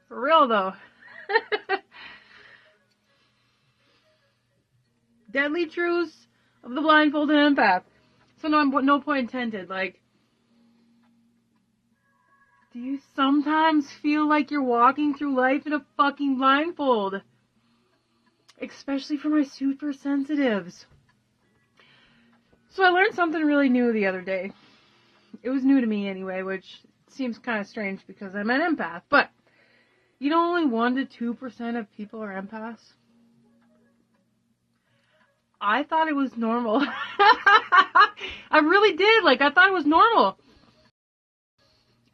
For real, though. Deadly truths of the blindfolded empath. So no point intended. Like, do you sometimes feel like you're walking through life in a fucking blindfold? Especially for my super sensitives. So I learned something really new the other day. It was new to me anyway, which seems kind of strange because I'm an empath. But, you know, only 1% to 2% of people are empaths. I thought it was normal. I really did. Like, I thought it was normal.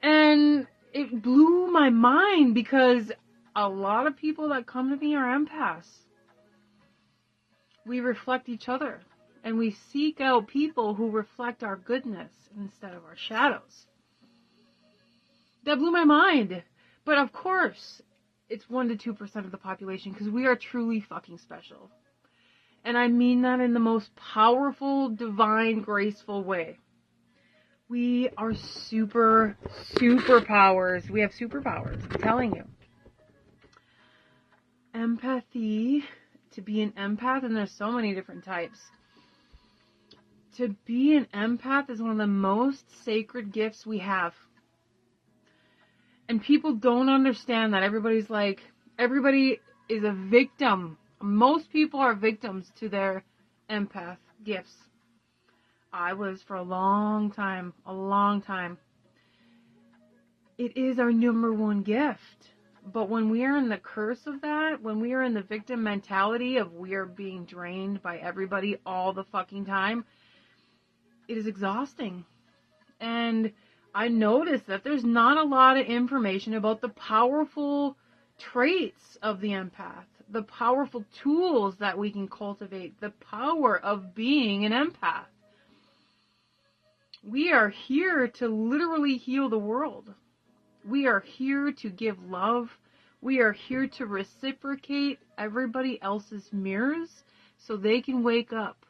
And it blew my mind because a lot of people that come to me are empaths. We reflect each other. And we seek out people who reflect our goodness instead of our shadows. That blew my mind. But of course, it's 1% to 2% of the population because we are truly fucking special. And I mean that in the most powerful, divine, graceful way. We are superpowers. We have superpowers, I'm telling you. Empathy, to be an empath, and there's so many different types. To be an empath is one of the most sacred gifts we have. And people don't understand that. Everybody is a victim. Most people are victims to their empath gifts. I was for a long time. It is our number one gift. But when we are in the curse of that, when we are in the victim mentality of we are being drained by everybody all the fucking time, it is exhausting. And I noticed that there's not a lot of information about the powerful traits of the empath, the powerful tools that we can cultivate, the power of being an empath. We are here to literally heal the world. We are here to give love. We are here to reciprocate everybody else's mirrors so they can wake up,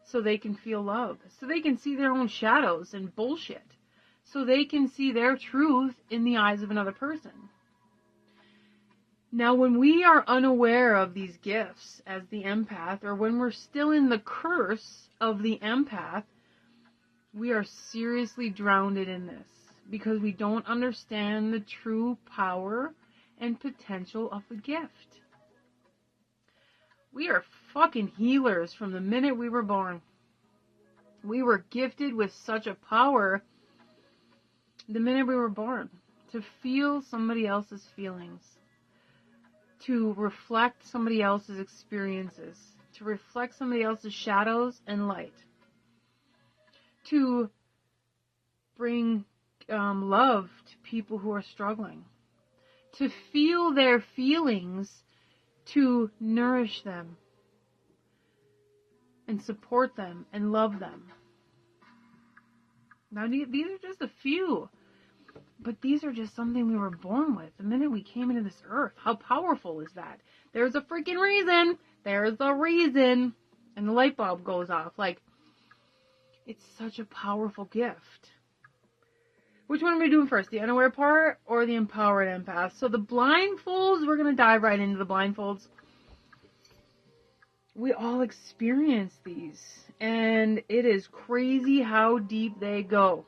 so they can feel love, so they can see their own shadows and bullshit, so they can see their truth in the eyes of another person. Now, when we are unaware of these gifts as the empath, or when we're still in the curse of the empath, we are seriously drowned in this because we don't understand the true power and potential of the gift. We are fucking healers from the minute we were born. We were gifted with such a power the minute we were born to feel somebody else's feelings, to reflect somebody else's experiences, to reflect somebody else's shadows and light, to bring love to people who are struggling, to feel their feelings, to nourish them and support them and love them. Now, these are just a few, but these are just something we were born with the minute we came into this earth. How powerful is that? There's a freaking reason. There's a reason. And the light bulb goes off. Like, it's such a powerful gift. Which one are we doing first? The unaware part or the empowered empath? So the blindfolds, we're going to dive right into the blindfolds. We all experience these. And it is crazy how deep they go.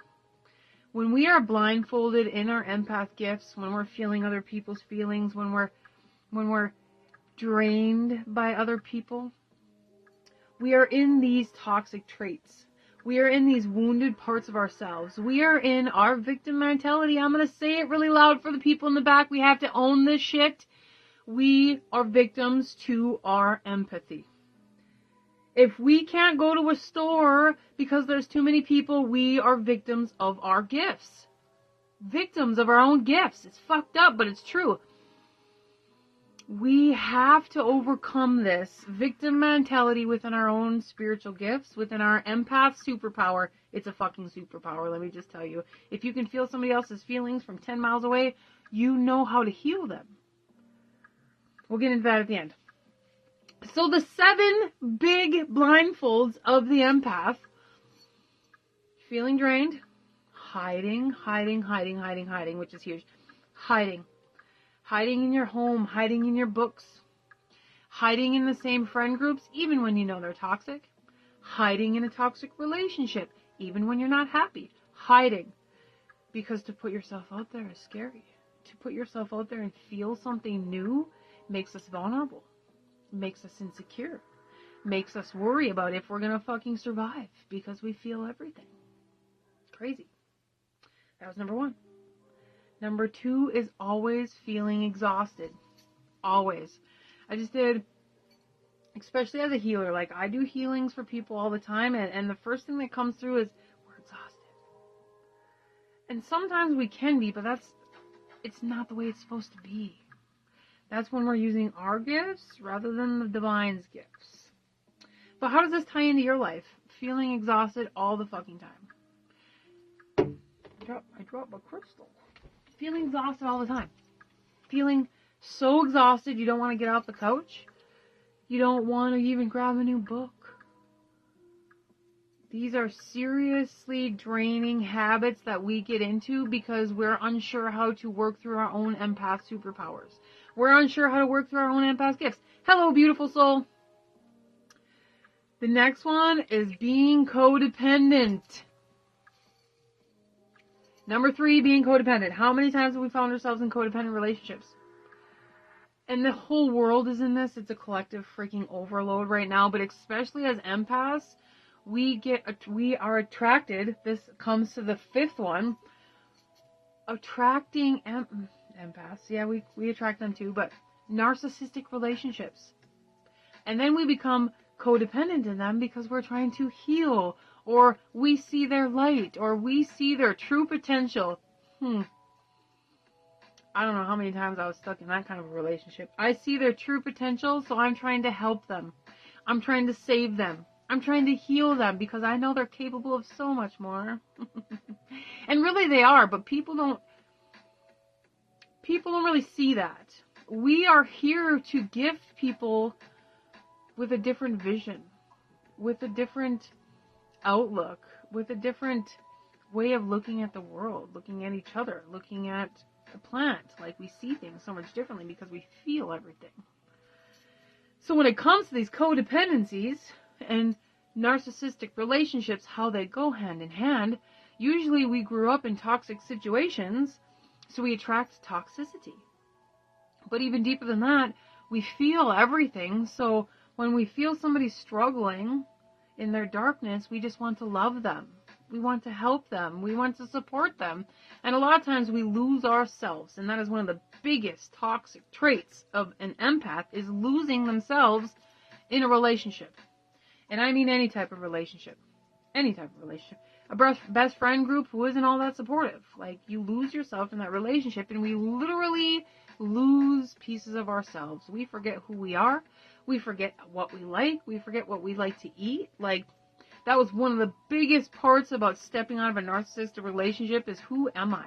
When we are blindfolded in our empath gifts, when we're feeling other people's feelings, when we're drained by other people, we are in these toxic traits. We are in these wounded parts of ourselves. We are in our victim mentality. I'm going to say it really loud for the people in the back. We have to own this shit. We are victims to our empathy. If we can't go to a store because there's too many people, we are victims of our gifts. Victims of our own gifts. It's fucked up, but it's true. We have to overcome this victim mentality within our own spiritual gifts, within our empath superpower. It's a fucking superpower, let me just tell you. If you can feel somebody else's feelings from 10 miles away, you know how to heal them. We'll get into that at the end. So the 7 big blindfolds of the empath: feeling drained, hiding, which is huge. Hiding hiding in your home, hiding in your books, hiding in the same friend groups, even when you know they're toxic, hiding in a toxic relationship, even when you're not happy, hiding. Because to put yourself out there is scary. To put yourself out there and feel something new makes us vulnerable, makes us insecure, makes us worry about if we're gonna fucking survive because we feel everything. Crazy. That was number 1. Number 2 is always feeling exhausted. Always. I just did, especially as a healer, like I do healings for people all the time, and the first thing that comes through is we're exhausted. And sometimes we can be, but it's not the way it's supposed to be. That's when we're using our gifts rather than the divine's gifts. But how does this tie into your life? Feeling exhausted all the fucking time. I dropped my crystal. Feeling exhausted all the time. Feeling so exhausted you don't want to get off the couch. You don't want to even grab a new book. These are seriously draining habits that we get into because we're unsure how to work through our own empath superpowers. We're unsure how to work through our own empath gifts. Hello, beautiful soul. The next one is being codependent. Number 3, being codependent. How many times have we found ourselves in codependent relationships? And the whole world is in this. It's a collective freaking overload right now. But especially as empaths, we are attracted. This comes to the 5th one. Attracting empaths. Yeah, we attract them too. But narcissistic relationships. And then we become codependent in them because we're trying to heal. Or we see their light. Or we see their true potential. I don't know how many times I was stuck in that kind of a relationship. I see their true potential, so I'm trying to help them. I'm trying to save them. I'm trying to heal them because I know they're capable of so much more. And really they are, but people don't really see that. We are here to gift people with a different vision, with a different outlook, with a different way of looking at the world, looking at each other, looking at the plant. Like, we see things so much differently because we feel everything. So when it comes to these codependencies and narcissistic relationships, how they go hand in hand, usually we grew up in toxic situations, so we attract toxicity. But even deeper than that, we feel everything, so when we feel somebody struggling in their darkness, we just want to love them. We want to help them. We want to support them. And a lot of times we lose ourselves. And that is one of the biggest toxic traits of an empath, is losing themselves in a relationship. And I mean any type of relationship. Any type of relationship. A best friend group who isn't all that supportive. Like, you lose yourself in that relationship, and we literally lose pieces of ourselves. We forget who we are. We forget what we like. We forget what we like to eat. Like, that was one of the biggest parts about stepping out of a narcissistic relationship, is who am I?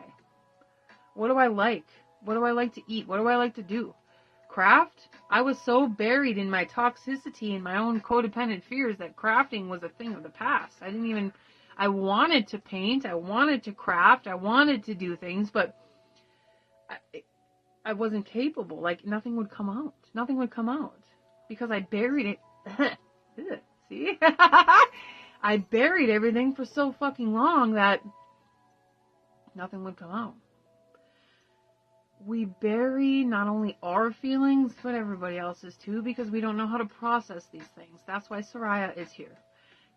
What do I like? What do I like to eat? What do I like to do? Craft? I was so buried in my toxicity and my own codependent fears that crafting was a thing of the past. I wanted to paint, I wanted to craft, I wanted to do things, but I wasn't capable. Like, nothing would come out. Nothing would come out. Because I buried it. See? I buried everything for so fucking long that nothing would come out. We bury not only our feelings, but everybody else's too, because we don't know how to process these things. That's why Soraya is here.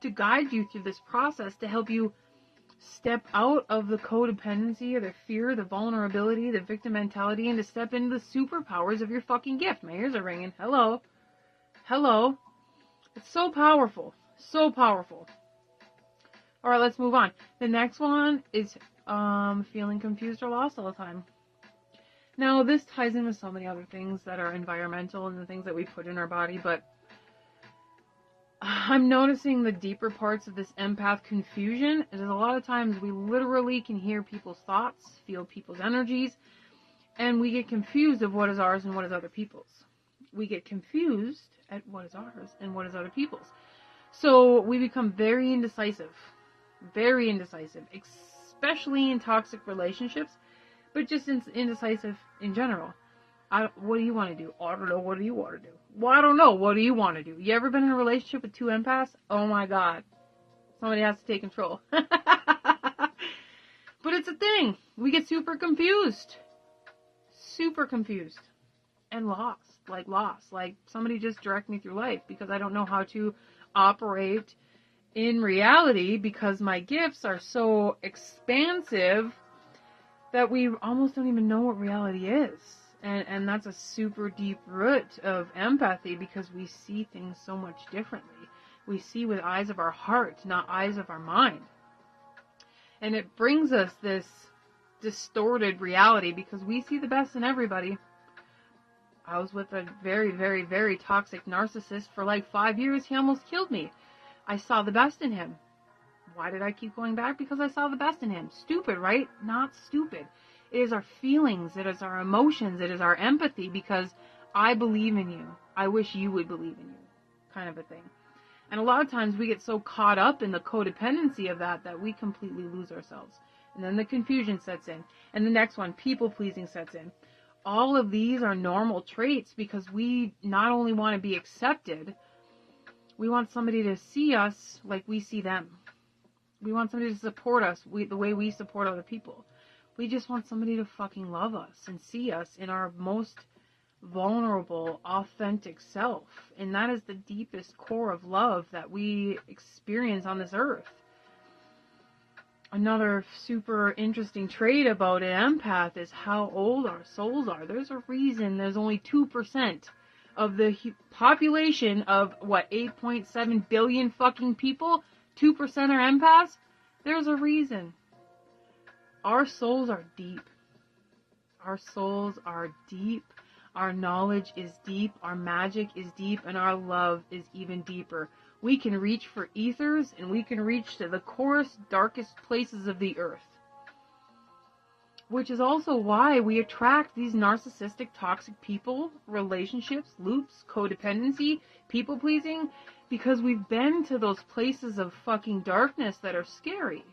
To guide you through this process, to help you step out of the codependency, or the fear, the vulnerability, the victim mentality, and to step into the superpowers of your fucking gift. My ears are ringing. Hello. Hello. It's so powerful. So powerful. Alright, let's move on. The next one is feeling confused or lost all the time. Now, this ties in with so many other things that are environmental and the things that we put in our body, but I'm noticing the deeper parts of this empath confusion is a lot of times we literally can hear people's thoughts, feel people's energies, and we get confused of what is ours and what is other people's. We get confused at what is ours and what is other people's. So we become very indecisive, especially in toxic relationships, but just indecisive in general. What do you want to do? I don't know. What do you want to do? Well, I don't know. What do you want to do? You ever been in a relationship with 2 empaths? Oh my God. Somebody has to take control. But it's a thing. We get super confused. Super confused. And lost. Like somebody just direct me through life because I don't know how to operate in reality because my gifts are so expansive that we almost don't even know what reality is. And that's a super deep root of empathy because we see things so much differently. We see with eyes of our heart, not eyes of our mind. And it brings us this distorted reality because we see the best in everybody. I was with a very, very, very toxic narcissist for like 5 years. He almost killed me. I saw the best in him. Why did I keep going back? Because I saw the best in him. Stupid, right? Not stupid. It is our feelings. It is our emotions. It is our empathy because I believe in you. I wish you would believe in you. Kind of a thing. And a lot of times we get so caught up in the codependency of that we completely lose ourselves. And then the confusion sets in. And the next one, people pleasing sets in. All of these are normal traits because we not only want to be accepted, we want somebody to see us like we see them. We want somebody to support us the way we support other people. We just want somebody to fucking love us and see us in our most vulnerable, authentic self. And that is the deepest core of love that we experience on this earth. Another super interesting trait about an empath is how old our souls are. There's a reason there's only 2% of the population of, 8.7 billion fucking people? 2% are empaths? There's a reason. Our souls are deep. Our souls are deep. Our knowledge is deep. Our magic is deep. And our love is even deeper. We can reach for ethers and we can reach to the corest, darkest places of the earth. Which is also why we attract these narcissistic, toxic people, relationships, loops, codependency, people pleasing, because we've been to those places of fucking darkness that are scary.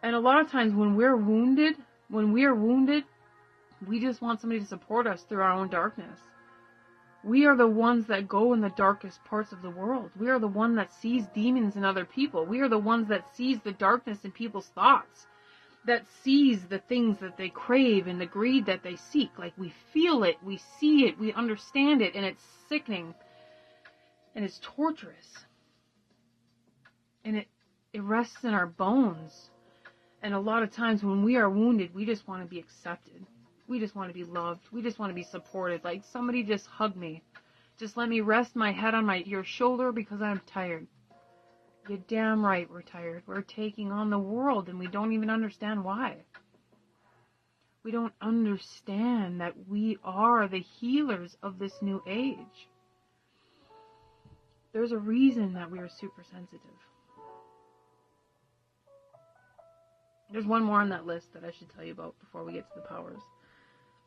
And a lot of times when we are wounded, we just want somebody to support us through our own darkness. We are the ones that go in the darkest parts of the world. We are the one that sees demons in other people. We are the ones that sees the darkness in people's thoughts. That sees the things that they crave and the greed that they seek. Like we feel it, we see it, we understand it, and it's sickening. And it's torturous. And it rests in our bones. And a lot of times when we are wounded, we just want to be accepted. We just want to be loved. We just want to be supported. Like somebody just hug me. Just let me rest my head on your shoulder because I'm tired. You're damn right we're tired. We're taking on the world and we don't even understand why. We don't understand that we are the healers of this new age. There's a reason that we are super sensitive. There's one more on that list that I should tell you about before we get to the powers.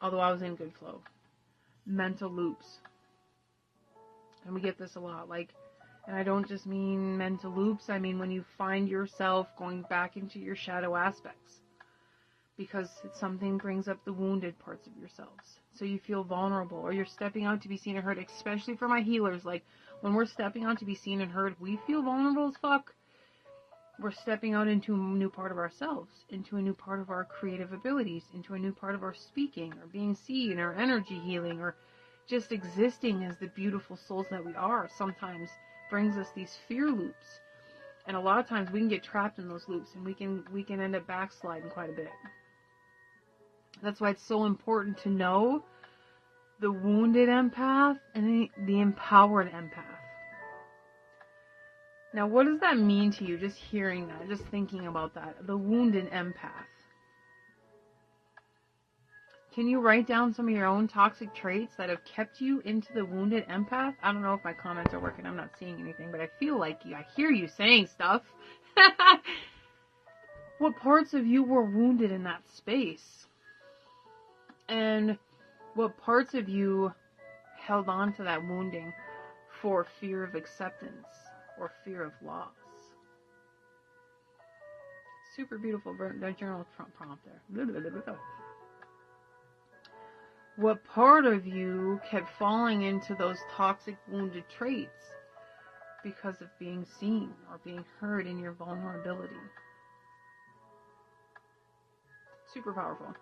Although I was in good flow. Mental loops. And we get this a lot. And I don't just mean mental loops. I mean when you find yourself going back into your shadow aspects. Because something brings up the wounded parts of yourselves. So you feel vulnerable. Or you're stepping out to be seen and heard. Especially for my healers. When we're stepping out to be seen and heard, we feel vulnerable as fuck. We're stepping out into a new part of ourselves, into a new part of our creative abilities, into a new part of our speaking, or being seen, or energy healing, or just existing as the beautiful souls that we are sometimes brings us these fear loops. And a lot of times we can get trapped in those loops and we can end up backsliding quite a bit. That's why it's so important to know the wounded empath and the empowered empath. Now, what does that mean to you, just hearing that, just thinking about that? The wounded empath. Can you write down some of your own toxic traits that have kept you into the wounded empath? I don't know if my comments are working. I'm not seeing anything, but I feel like I hear you saying stuff. What parts of you were wounded in that space? And what parts of you held on to that wounding for fear of acceptance? Or fear of loss. Super beautiful journal prompt there. What part of you kept falling into those toxic wounded traits because of being seen or being heard in your vulnerability? Super powerful.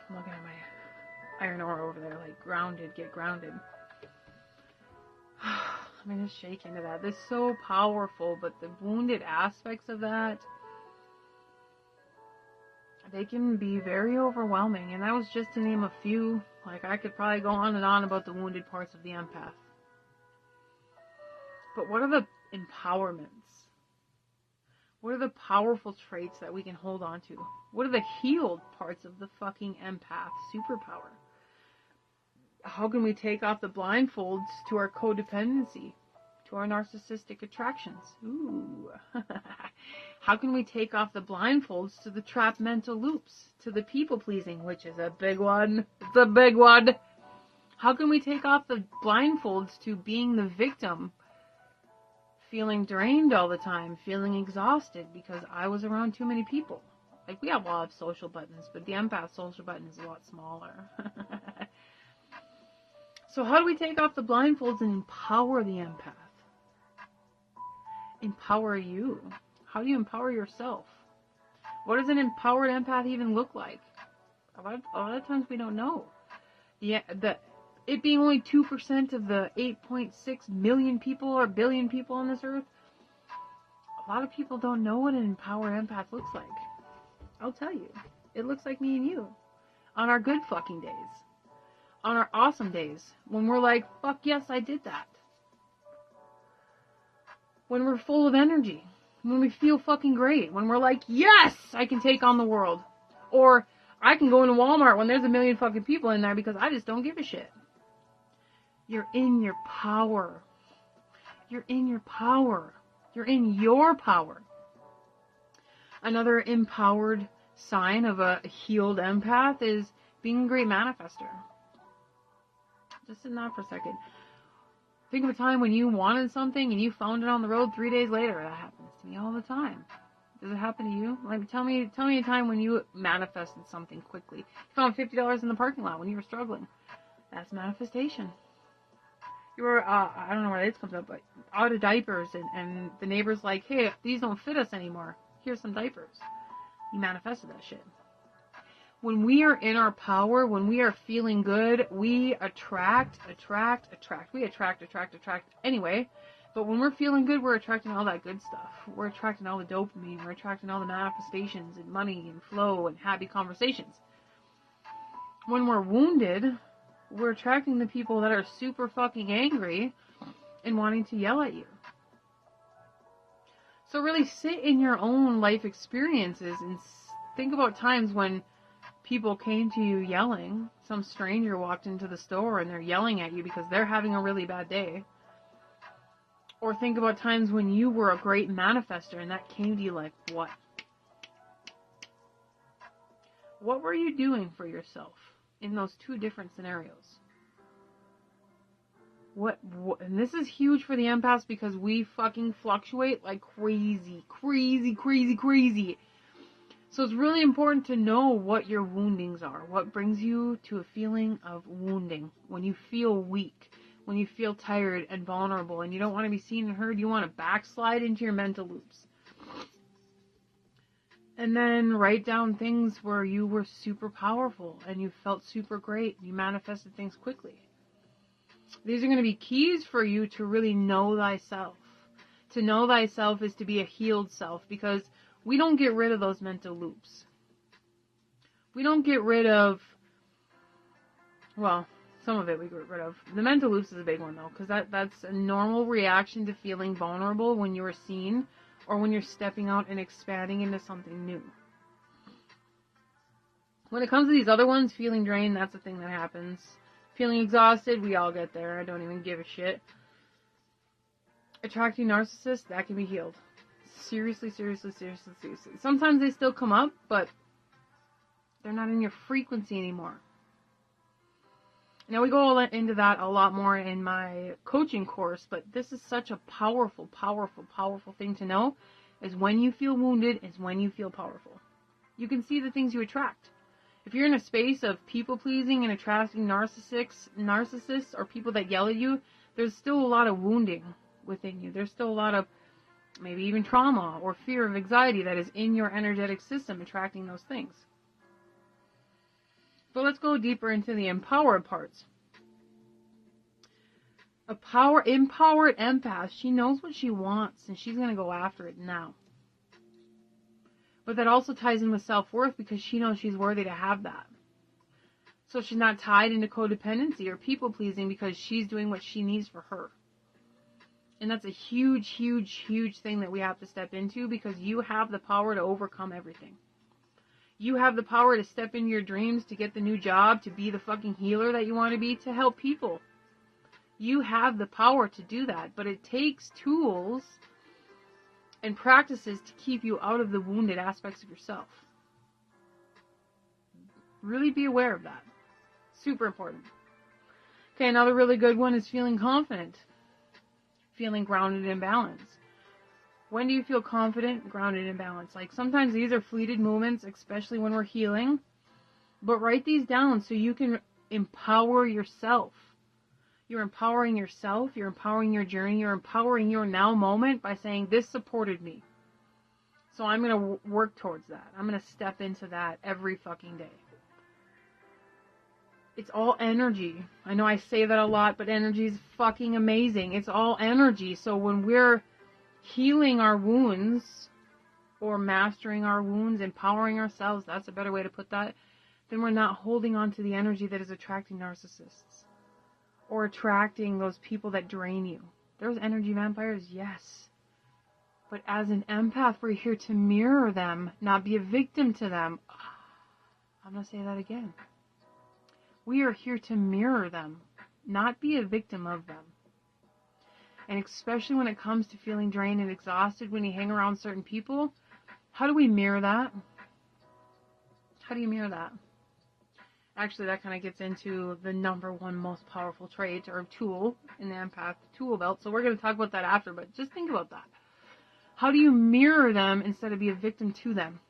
I'm looking at my iron ore over there, like grounded, get grounded. I mean, just shake into that. This is so powerful, but the wounded aspects of that, they can be very overwhelming. And that was just to name a few. Like, I could probably go on and on about the wounded parts of the empath. But what are the empowerments? What are the powerful traits that we can hold on to? What are the healed parts of the fucking empath superpower? How can we take off the blindfolds to our codependency, to our narcissistic attractions? Ooh. How can we take off the blindfolds to the trapped mental loops, to the people pleasing, which is a big one. It's a big one. How can we take off the blindfolds to being the victim, feeling drained all the time, feeling exhausted because I was around too many people? Like, we have a lot of social buttons, but the empath social button is a lot smaller. So how do we take off the blindfolds and empower the empath? Empower you. How do you empower yourself? What does an empowered empath even look like? A lot of times we don't know. It being only 2% of the 8.6 million people or billion people on this earth, a lot of people don't know what an empowered empath looks like. I'll tell you. It looks like me and you. On our good fucking days. On our awesome days. When we're like, fuck yes, I did that. When we're full of energy. When we feel fucking great. When we're like, yes, I can take on the world. Or I can go into Walmart when there's a million fucking people in there because I just don't give a shit. You're in your power. You're in your power. You're in your power. Another empowered sign of a healed empath is being a great manifester. Just sit down for a second. Think of a time when you wanted something and you found it on the road 3 days later. That happens to me all the time. Does it happen to you? Like, tell me a time when you manifested something quickly. You found $50 in the parking lot when you were struggling. That's manifestation. You were, I don't know where this comes up, but out of diapers, and the neighbor's like, hey, these don't fit us anymore. Here's some diapers. You manifested that shit. When we are in our power, when we are feeling good, we attract. We attract anyway. But when we're feeling good, we're attracting all that good stuff. We're attracting all the dopamine. We're attracting all the manifestations and money and flow and happy conversations. When we're wounded, we're attracting the people that are super fucking angry and wanting to yell at you. So really sit in your own life experiences and think about times when people came to you yelling. Some stranger walked into the store and they're yelling at you because they're having a really bad day. Or think about times when you were a great manifester and that came to you like, what? What were you doing for yourself in those two different scenarios? What, and this is huge for the empaths because we fucking fluctuate like crazy. So it's really important to know what your woundings are. What brings you to a feeling of wounding. When you feel weak. When you feel tired and vulnerable. And you don't want to be seen and heard. You want to backslide into your mental loops. And then write down things where you were super powerful. And you felt super great. You manifested things quickly. These are going to be keys for you to really know thyself. To know thyself is to be a healed self. Because we don't get rid of those mental loops. We don't get rid of, well, some of it we get rid of. The mental loops is a big one though, because that's a normal reaction to feeling vulnerable when you're seen or when you're stepping out and expanding into something new. When it comes to these other ones, feeling drained, that's a thing that happens. Feeling exhausted, we all get there. I don't even give a shit. Attracting narcissists, that can be healed. Seriously. Sometimes they still come up, but they're not in your frequency anymore. Now we go into that a lot more in my coaching course, but this is such a powerful thing to know, is when you feel wounded is when you feel powerful. You can see the things you attract. If you're in a space of people pleasing and attracting narcissists or people that yell at you, there's still a lot of wounding within you. There's still a lot of maybe even trauma or fear of anxiety that is in your energetic system attracting those things. But let's go deeper into the empowered parts. Empowered empath, she knows what she wants and she's going to go after it now. But that also ties in with self-worth because she knows she's worthy to have that. So she's not tied into codependency or people-pleasing because she's doing what she needs for her. And that's a huge, huge, huge thing that we have to step into because you have the power to overcome everything. You have the power to step into your dreams, to get the new job, to be the fucking healer that you want to be, to help people. You have the power to do that, but it takes tools and practices to keep you out of the wounded aspects of yourself. Really be aware of that. Super important. Okay, another really good one is feeling confident. Feeling grounded and balanced. When do you feel confident, grounded, and balanced? Like sometimes these are fleeted moments, especially when we're healing. But write these down so you can empower yourself. You're empowering yourself. You're empowering your journey. You're empowering your now moment by saying, this supported me. So I'm going to work towards that. I'm going to step into that every fucking day. It's all energy. I know I say that a lot, but energy is fucking amazing. It's all energy. So when we're healing our wounds or mastering our wounds, empowering ourselves, that's a better way to put that, then we're not holding on to the energy that is attracting narcissists or attracting those people that drain you. There's energy vampires, yes. But as an empath, we're here to mirror them, not be a victim to them. I'm going to say that again. We are here to mirror them, not be a victim of them. And especially when it comes to feeling drained and exhausted when you hang around certain people, how do we mirror that? How do you mirror that? Actually, that kind of gets into the number one most powerful trait or tool in the empath tool belt. So we're going to talk about that after, but just think about that. How do you mirror them instead of be a victim to them?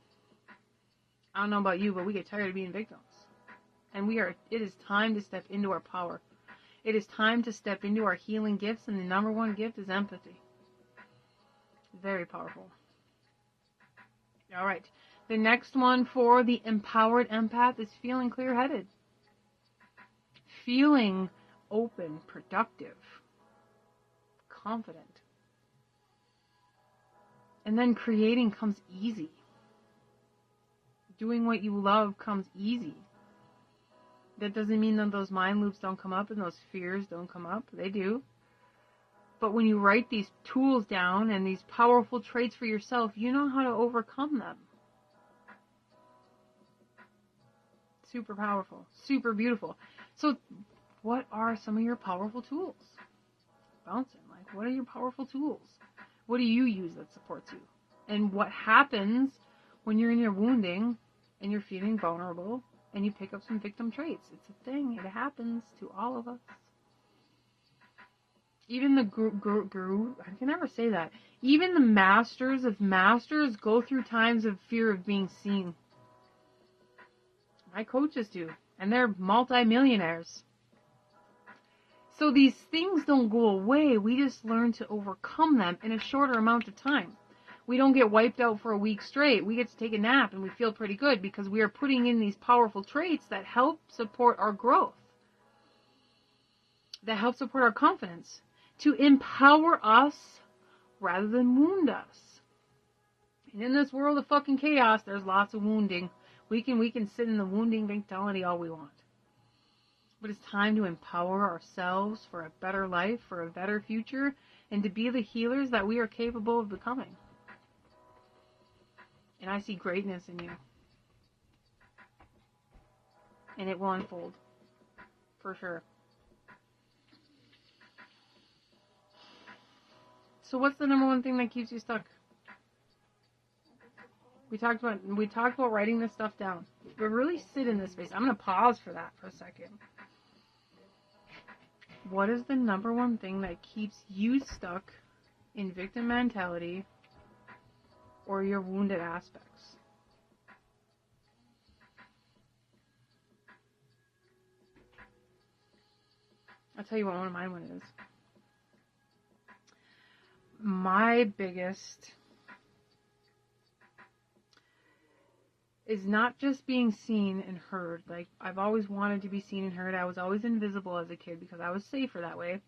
I don't know about you, but we get tired of being victims. And it is time to step into our power. It is time to step into our healing gifts, and the number one gift is empathy. Very powerful. All right. The next one for the empowered empath is feeling clear-headed. Feeling open, productive, confident. And then creating comes easy. Doing what you love comes easy. That doesn't mean that those mind loops don't come up and those fears don't come up. They do. But when you write these tools down and these powerful traits for yourself, you know how to overcome them. Super powerful. Super beautiful. So what are some of your powerful tools? Bouncing. Like, what are your powerful tools? What do you use that supports you? And what happens when you're in your wounding and you're feeling vulnerable and you pick up some victim traits? It's a thing. It happens to all of us. Even the guru, I can never say that. Even the masters of masters go through times of fear of being seen. My coaches do. And they're multi-millionaires. So these things don't go away. We just learn to overcome them in a shorter amount of time. We don't get wiped out for a week straight. We get to take a nap and we feel pretty good because we are putting in these powerful traits that help support our growth. That help support our confidence. To empower us rather than wound us. And in this world of fucking chaos, there's lots of wounding. We can sit in the wounding mentality all we want. But it's time to empower ourselves for a better life, for a better future, and to be the healers that we are capable of becoming. And I see greatness in you. And it will unfold. For sure. So what's the number one thing that keeps you stuck? We talked about writing this stuff down. But really sit in this space. I'm going to pause for that for a second. What is the number one thing that keeps you stuck in victim mentality or your wounded aspects? I'll tell you what one of mine is. My biggest is not just being seen and heard. Like, I've always wanted to be seen and heard. I was always invisible as a kid because I was safer that way.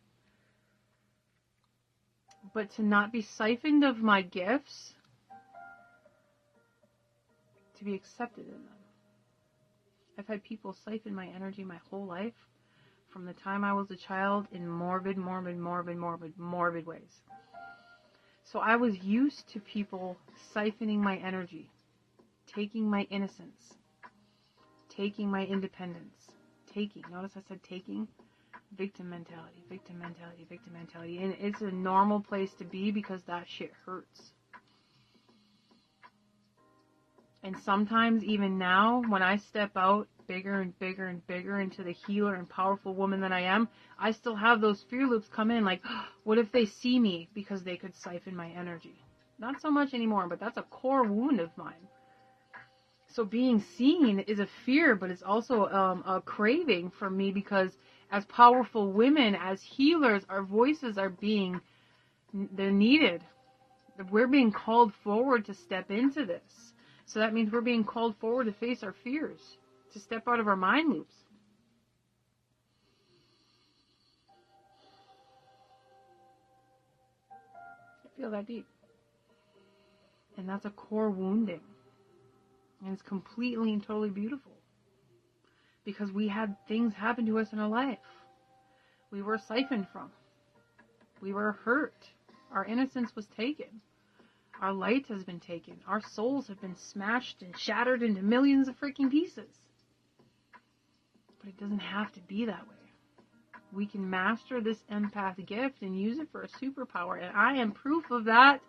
But to not be siphoned of my gifts, to be accepted in them. I've had people siphon my energy my whole life, from the time I was a child, in morbid ways. So I was used to people siphoning my energy, taking my innocence, taking my independence, notice I said taking, victim mentality. And it's a normal place to be because that shit hurts. And sometimes, even now, when I step out bigger and bigger into the healer and powerful woman that I am, I still have those fear loops come in, like, what if they see me, because they could siphon my energy? Not so much anymore, but that's a core wound of mine. So being seen is a fear, but it's also a craving for me, because as powerful women, as healers, our voices are they're needed. We're being called forward to step into this. So that means we're being called forward to face our fears, to step out of our mind loops. I feel that deep. And that's a core wounding. And it's completely and totally beautiful. Because we had things happen to us in our life. We were siphoned from. We were hurt. Our innocence was taken. Our light has been taken. Our souls have been smashed and shattered into millions of freaking pieces. But it doesn't have to be that way. We can master this empath gift and use it for a superpower. And I am proof of that.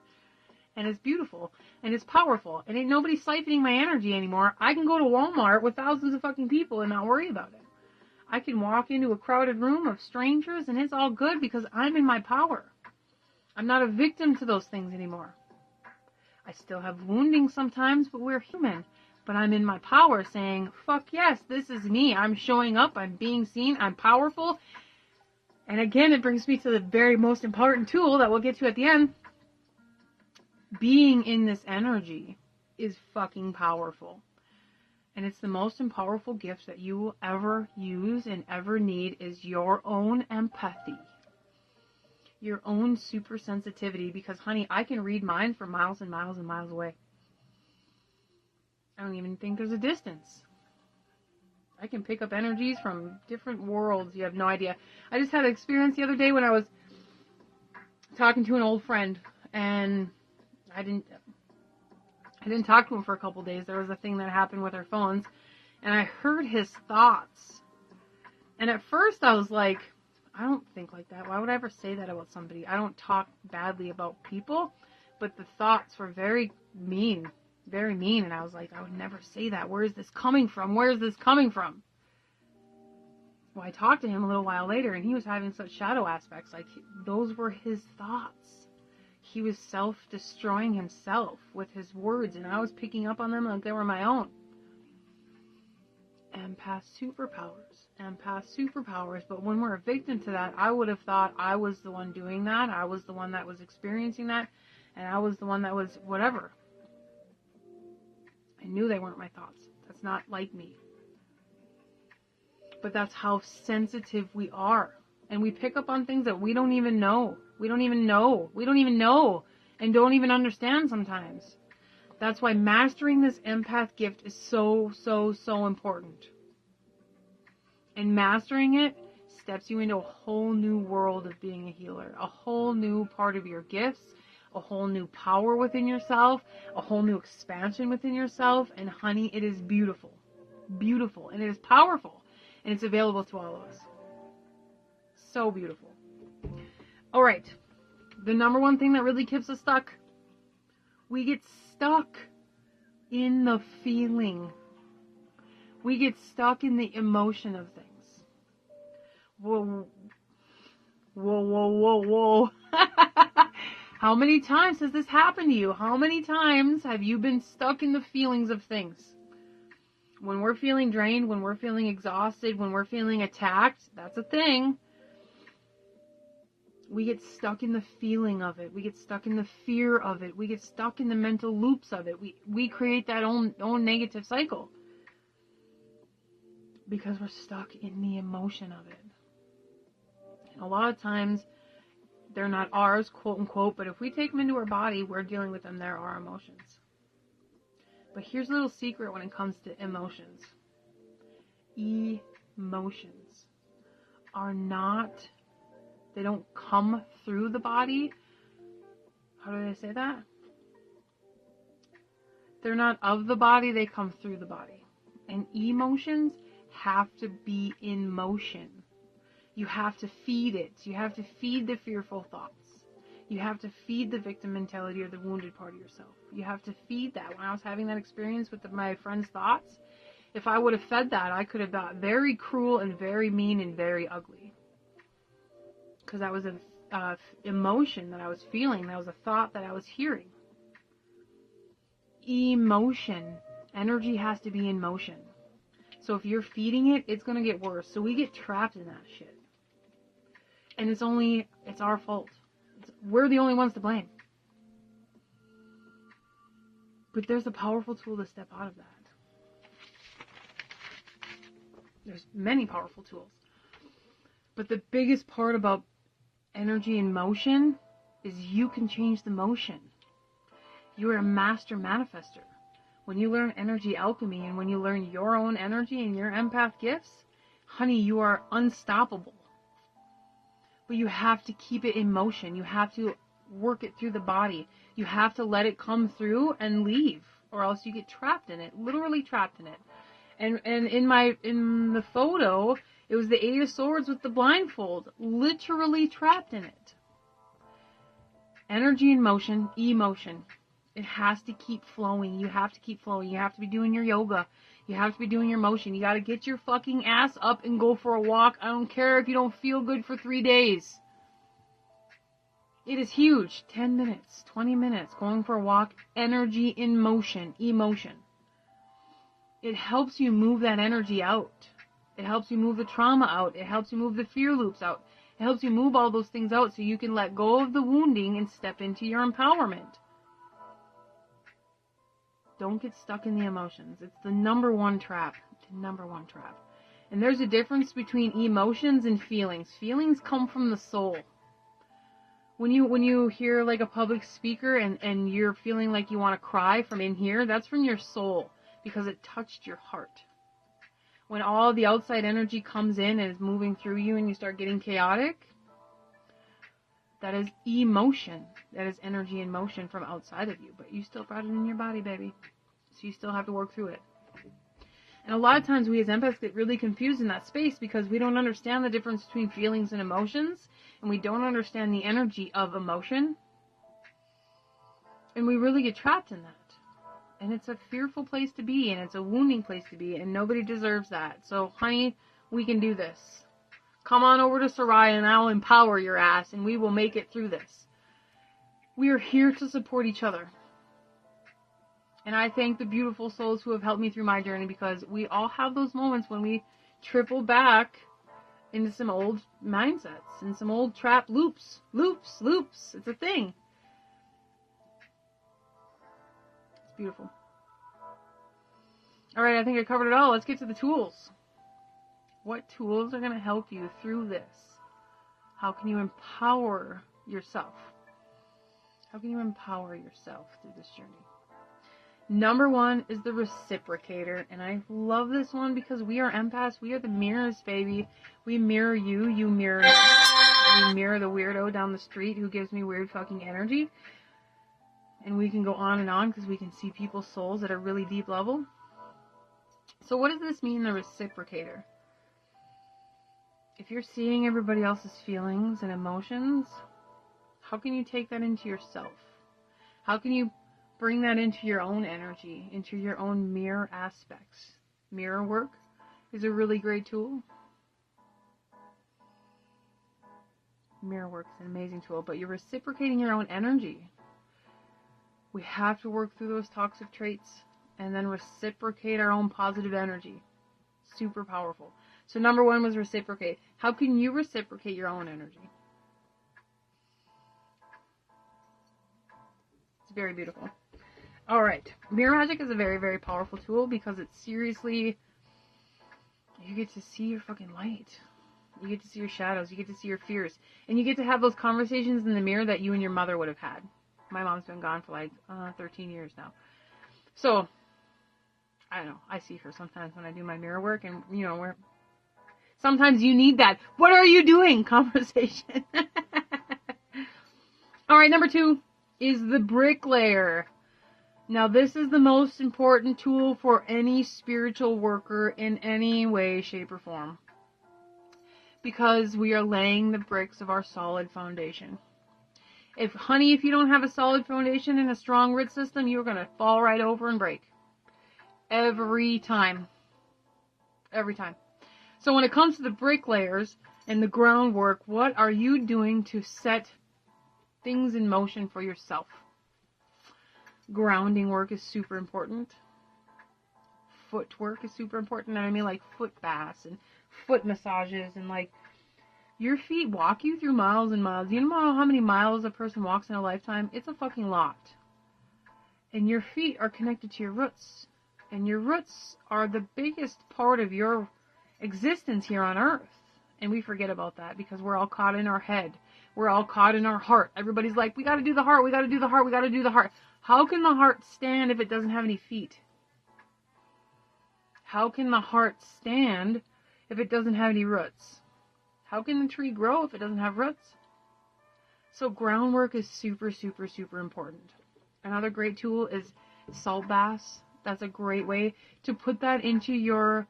And it's beautiful. And it's powerful. And ain't nobody siphoning my energy anymore. I can go to Walmart with thousands of fucking people and not worry about it. I can walk into a crowded room of strangers and it's all good because I'm in my power. I'm not a victim to those things anymore. I still have wounding sometimes, but we're human. But I'm in my power saying, fuck yes, this is me. I'm showing up. I'm being seen. I'm powerful. And again, it brings me to the very most important tool that we'll get to at the end. Being in this energy is fucking powerful. And it's the most powerful gift that you will ever use and ever need is your own empathy. Your own super sensitivity, because honey, I can read mine for miles and miles and miles away. I don't even think there's a distance. I can pick up energies from different worlds. You have no idea. I just had an experience the other day when I was talking to an old friend, and I didn't talk to him for a couple days. There was a thing that happened with our phones, and I heard his thoughts. And at first I was like, I don't think like that. Why would I ever say that about somebody? I don't talk badly about people, but the thoughts were very mean, and I was like, I would never say that. Where is this coming from? Where is this coming from? Well, I talked to him a little while later, and he was having such shadow aspects. Like, those were his thoughts. He was self-destroying himself with his words, and I was picking up on them like they were my own. Empath superpowers, but when we're a victim to that, I would have thought I was the one doing that, I was the one that was experiencing that, and I was the one that was whatever. I knew they weren't my thoughts. That's not like me. But that's how sensitive we are. And we pick up on things that we don't even know. We don't even know, and don't even understand sometimes. That's why mastering this empath gift is so important. And mastering it steps you into a whole new world of being a healer. A whole new part of your gifts. A whole new power within yourself. A whole new expansion within yourself. And honey, it is beautiful. Beautiful. And it is powerful. And it's available to all of us. So beautiful. Alright. The number one thing that really keeps us stuck. We get stuck in the feeling. We get stuck in the emotion of things. Whoa. How many times has this happened to you? How many times have you been stuck in the feelings of things? When we're feeling drained, when we're feeling exhausted, when we're feeling attacked, that's a thing. We get stuck in the feeling of it. We get stuck in the fear of it. We get stuck in the mental loops of it. We create that own negative cycle because we're stuck in the emotion of it. And a lot of times they're not ours, quote unquote, but if we take them into our body, we're dealing with them. They're our emotions. But here's a little secret when it comes to emotions. Emotions are not, they don't come through the body. How do I say that? They're not of the body, they come through the body. And emotions have to be in motion. You have to feed it. You have to feed the fearful thoughts. You have to feed the victim mentality or the wounded part of yourself. You have to feed that. When I was having that experience with my friend's thoughts, if I would have fed that, I could have got very cruel and very mean and very ugly. Because that was an emotion that I was feeling. That was a thought that I was hearing. Emotion. Energy has to be in motion. So if you're feeding it, it's going to get worse. So we get trapped in that shit. And it's our fault. We're the only ones to blame. But there's a powerful tool to step out of that. There's many powerful tools. But the biggest part about energy in motion is you can change the motion. You are a master manifester. When you learn energy alchemy and when you learn your own energy and your empath gifts, honey, you are unstoppable. But you have to keep it in motion. You have to work it through the body. You have to let it come through and leave, or else you get trapped in it, literally trapped in it. And in the photo, it was the 8 of Swords with the blindfold, literally trapped in it. Energy in motion, emotion. It has to keep flowing. You have to keep flowing. You have to be doing your yoga. You have to be doing your motion. You got to get your fucking ass up and go for a walk. I don't care if you don't feel good for 3 days. It is huge. 10 minutes, 20 minutes, going for a walk. Energy in motion, emotion. It helps you move that energy out. It helps you move the trauma out. It helps you move the fear loops out. It helps you move all those things out so you can let go of the wounding and step into your empowerment. Don't get stuck in the emotions. It's the number one trap. The number one trap. And there's a difference between emotions and feelings. Feelings come from the soul. When you hear like a public speaker and you're feeling like you want to cry from in here, that's from your soul because it touched your heart. When all the outside energy comes in and is moving through you and you start getting chaotic, that is emotion. That is energy in motion from outside of you. But you still brought it in your body, baby. So you still have to work through it. And a lot of times we as empaths get really confused in that space because we don't understand the difference between feelings and emotions. And we don't understand the energy of emotion. And we really get trapped in that. And it's a fearful place to be. And it's a wounding place to be. And nobody deserves that. So, honey, we can do this. Come on over to Soraya and I'll empower your ass. And we will make it through this. We are here to support each other. And I thank the beautiful souls who have helped me through my journey because we all have those moments when we triple back into some old mindsets and some old trap loops. Loops. It's a thing. It's beautiful. Alright, I think I covered it all. Let's get to the tools. What tools are going to help you through this? How can you empower yourself? How can you empower yourself through this journey? Number one is the reciprocator. And I love this one because we are empaths. We are the mirrors, baby. We mirror you. You mirror me. We mirror the weirdo down the street who gives me weird fucking energy. And we can go on and on because we can see people's souls at a really deep level. So what does this mean, the reciprocator? If you're seeing everybody else's feelings and emotions, how can you take that into yourself? How can you bring that into your own energy, into your own mirror aspects? Mirror work is a really great tool. Mirror work is an amazing tool, but you're reciprocating your own energy. We have to work through those toxic traits and then reciprocate our own positive energy. Super powerful. So number one was reciprocate. How can you reciprocate your own energy? It's very beautiful. All right. Mirror magic is a very, very powerful tool because it's seriously, you get to see your fucking light. You get to see your shadows. You get to see your fears. And you get to have those conversations in the mirror that you and your mother would have had. My mom's been gone for like 13 years now. So, I don't know. I see her sometimes when I do my mirror work. And, you know, sometimes you need that. What are you doing? Conversation. All right, number 2 is the bricklayer. Now, this is the most important tool for any spiritual worker in any way, shape, or form. Because we are laying the bricks of our solid foundation. If you don't have a solid foundation and a strong root system, you're going to fall right over and break. Every time. Every time. So when it comes to the bricklayers and the groundwork, what are you doing to set things in motion for yourself? Grounding work is super important. Footwork is super important. And I mean like foot baths and foot massages and like your feet walk you through miles and miles. You know how many miles a person walks in a lifetime? It's a fucking lot. And your feet are connected to your roots. And your roots are the biggest part of your existence here on earth. And we forget about that because we're all caught in our head. We're all caught in our heart. Everybody's like, we got to do the heart. We got to do the heart. We got to do the heart. How can the heart stand if it doesn't have any feet? How can the heart stand if it doesn't have any roots? How can the tree grow if it doesn't have roots? So groundwork is super, super, super important. Another great tool is salt baths. That's a great way to put that into your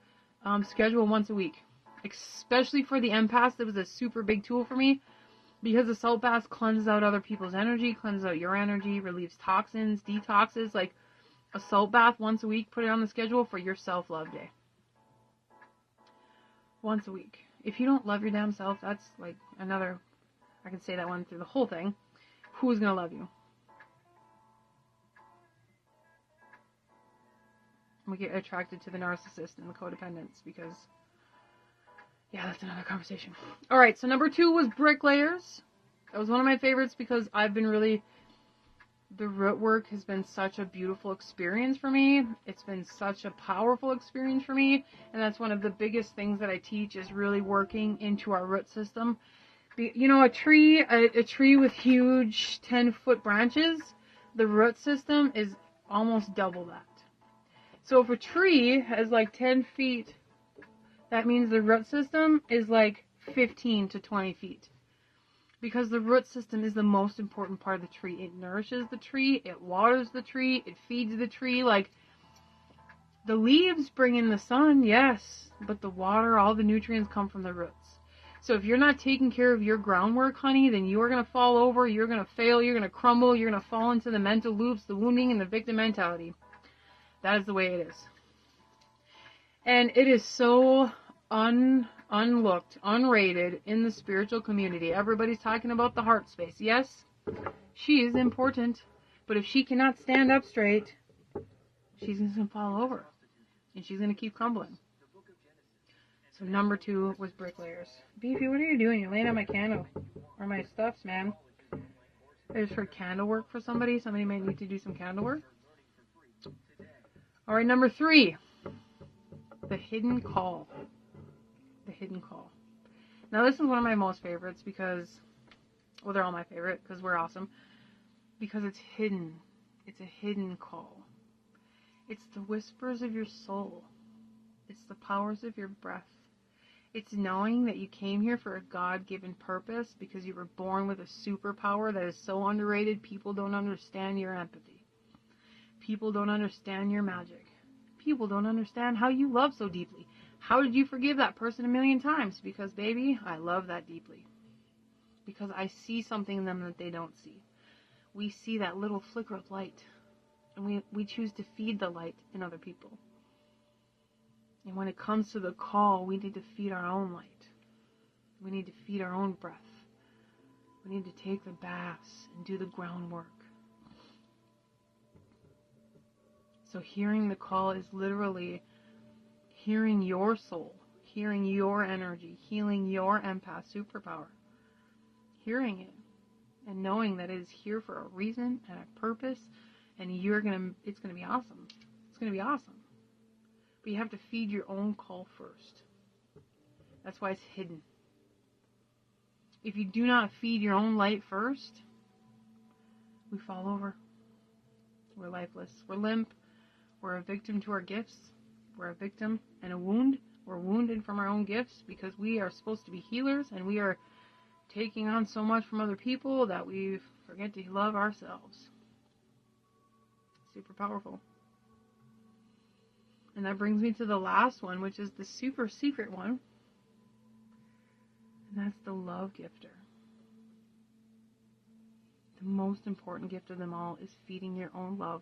schedule once a week. Especially for the empaths, it was a super big tool for me because the salt baths cleanses out other people's energy, cleanses out your energy, relieves toxins, detoxes. Like a salt bath once a week, put it on the schedule for your self-love day. Once a week. If you don't love your damn self, that's like another, I can say that one through the whole thing. Who's going to love you? We get attracted to the narcissist and the codependents because, yeah, that's another conversation. All right, so number 2 was bricklayers. That was one of my favorites because I've been really, the root work has been such a beautiful experience for me. It's been such a powerful experience for me. And that's one of the biggest things that I teach is really working into our root system. You know, a tree with huge 10-foot branches, the root system is almost double that. So if a tree has like 10 feet, that means the root system is like 15 to 20 feet. Because the root system is the most important part of the tree. It nourishes the tree, it waters the tree, it feeds the tree. Like, the leaves bring in the sun, yes, but the water, all the nutrients come from the roots. So if you're not taking care of your groundwork, honey, then you are going to fall over, you're going to fail, you're going to crumble, you're going to fall into the mental loops, the wounding, and the victim mentality. That is the way it is. And it is so unlooked, unrated in the spiritual community. Everybody's talking about the heart space. Yes, she is important. But if she cannot stand up straight, she's going to fall over. And she's going to keep crumbling. So number 2 was bricklayers. Beefy, what are you doing? You're laying on my candle. Or my stuffs, man. I just heard candle work for somebody. Somebody might need to do some candle work. Alright, number 3. The hidden call. The hidden call. Now this is one of my most favorites because, well, they're all my favorite because we're awesome. Because it's hidden. It's a hidden call. It's the whispers of your soul. It's the powers of your breath. It's knowing that you came here for a God-given purpose because you were born with a superpower that is so underrated. People don't understand your empathy. People don't understand your magic. People don't understand how you love so deeply. How did you forgive that person 1,000,000 times? Because, baby, I love that deeply. Because I see something in them that they don't see. We see that little flicker of light. And we choose to feed the light in other people. And when it comes to the call, we need to feed our own light. We need to feed our own breath. We need to take the baths and do the groundwork. So hearing the call is literally hearing your soul, hearing your energy, healing your empath superpower. Hearing it and knowing that it is here for a reason and a purpose, and it's gonna be awesome. It's gonna be awesome. But you have to feed your own call first. That's why it's hidden. If you do not feed your own light first, we fall over. We're lifeless. We're limp. We're a victim to our gifts. We're a victim and a wound. We're wounded from our own gifts because we are supposed to be healers, and we are taking on so much from other people that we forget to love ourselves. Super powerful. And that brings me to the last one, which is the super secret one. And that's the love gifter. The most important gift of them all is feeding your own love,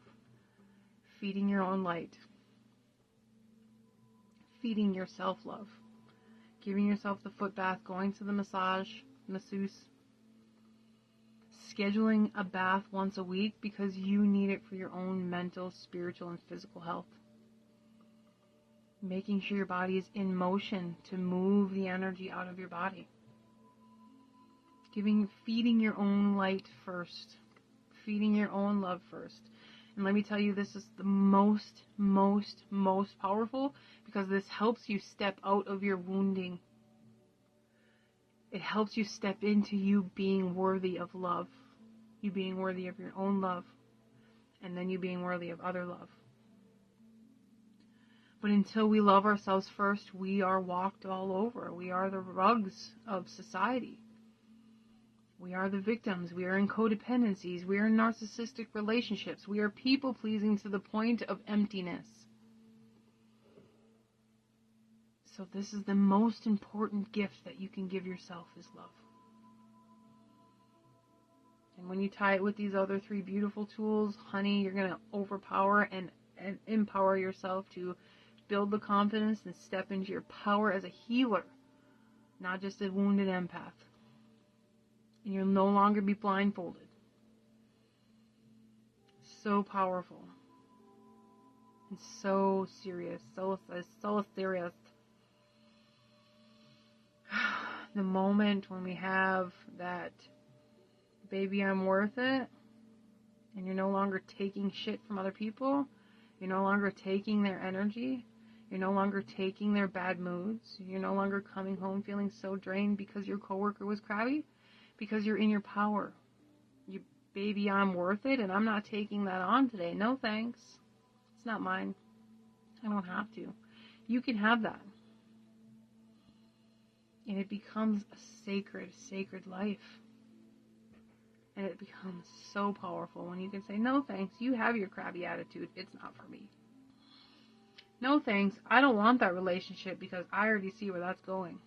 feeding your own light, feeding yourself love, giving yourself the foot bath, going to the masseuse, scheduling a bath once a week because you need it for your own mental, spiritual, and physical health. Making sure your body is in motion to move the energy out of your body. Feeding your own light first. Feeding your own love first. And let me tell you, this is the most powerful, because this helps you step out of your wounding. It helps you step into you being worthy of love. You being worthy of your own love. And then you being worthy of other love. But until we love ourselves first, we are walked all over. We are the rugs of society. We are the victims. We are in codependencies. We are in narcissistic relationships. We are people-pleasing to the point of emptiness. So this is the most important gift that you can give yourself, is love. And when you tie it with these other 3 beautiful tools, honey, you're going to overpower and empower yourself to build the confidence and step into your power as a healer, not just a wounded empath. And you'll no longer be blindfolded. So powerful. And so serious. So serious. The moment when we have that, baby, I'm worth it, and you're no longer taking shit from other people, you're no longer taking their energy, you're no longer taking their bad moods, you're no longer coming home feeling so drained because your coworker was crabby, because you're in your power. You, baby, I'm worth it, and I'm not taking that on today. No thanks. It's not mine. I don't have to. You can have that. And it becomes a sacred life. And it becomes so powerful when you can say, no thanks, you have your crabby attitude. It's not for me. No thanks, I don't want that relationship because I already see where that's going.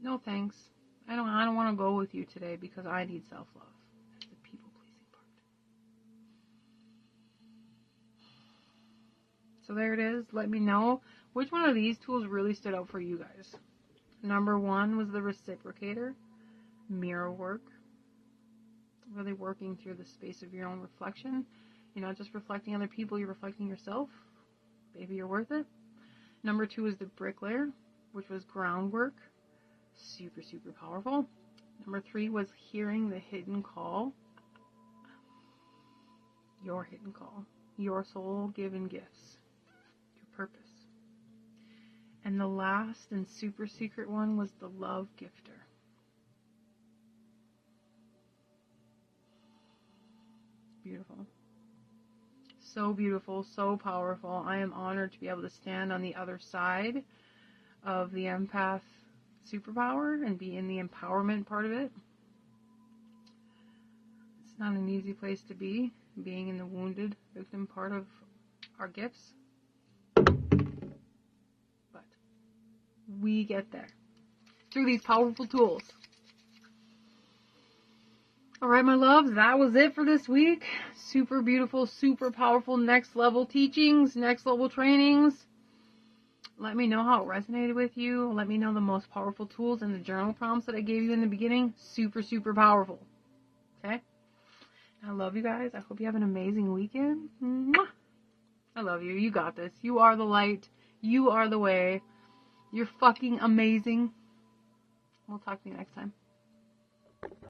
No thanks, I don't want to go with you today because I need self-love. That's the people-pleasing part. So there it is. Let me know which one of these tools really stood out for you guys. Number 1 was the reciprocator. Mirror work. Really working through the space of your own reflection. You're not just reflecting other people, you're reflecting yourself. Baby, you're worth it. Number 2 is the bricklayer, which was groundwork. Super powerful. Number 3 was hearing the hidden call. Your hidden call. Your soul-given gifts. Your purpose. And the last and super secret one was the love gifter. Beautiful. So beautiful, so powerful. I am honored to be able to stand on the other side of the empath superpower and be in the empowerment part of it. It's not an easy place to be, being in the wounded victim part of our gifts. But we get there through these powerful tools. Alright, my loves, that was it for this week. Super beautiful, super powerful, next level teachings, next level trainings. Let me know how it resonated with you. Let me know the most powerful tools and the journal prompts that I gave you in the beginning. Super powerful. Okay? I love you guys. I hope you have an amazing weekend. Mwah! I love you. You got this. You are the light. You are the way. You're fucking amazing. We'll talk to you next time.